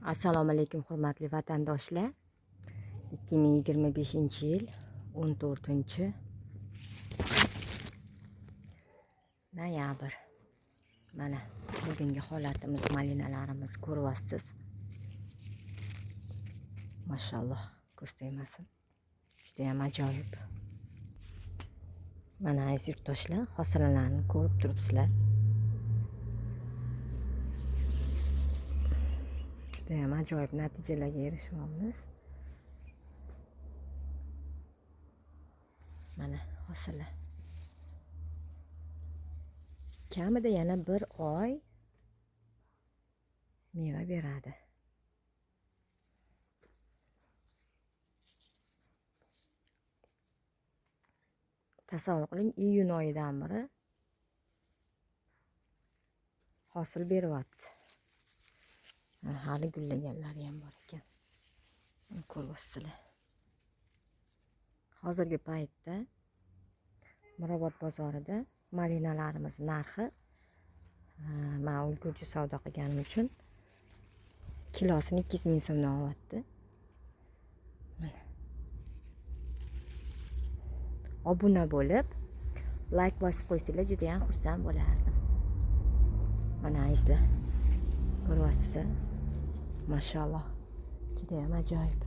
Assalomu alaykum hurmatli vatandoshlar. 2025-yil 14-noyabr. Mana bugungi holatimiz, malinalarimiz ko'ryapsiz. Mashalloh, ko'z tegmasin. Juda ham ajoyib. Mana aziz yurtdoshlar, hosillarni ko'rib turibsizlar. Juda ham ajoyib natijalarga erishmoqmiz. Mana hosillar. Kamida yana 1 oy meva beradi. Tasavvur qiling, iyun oyidan beri hosil beryapti. Hali gullaganlari ham bor ekan. Ko'ryapsizlar. Hozirgi paytda Mirobod bozorida malinalarimiz narxi, men ulgurji savdo qilganim uchun kilosini 200 ming so'mdan olyapti. Obuna bo'lib, like bosib qo'ysanglar juda ham xursand bo'lardim. Mana izlar. Ko'ryapsizlar. Mashalloh. Juda ham ajoyib.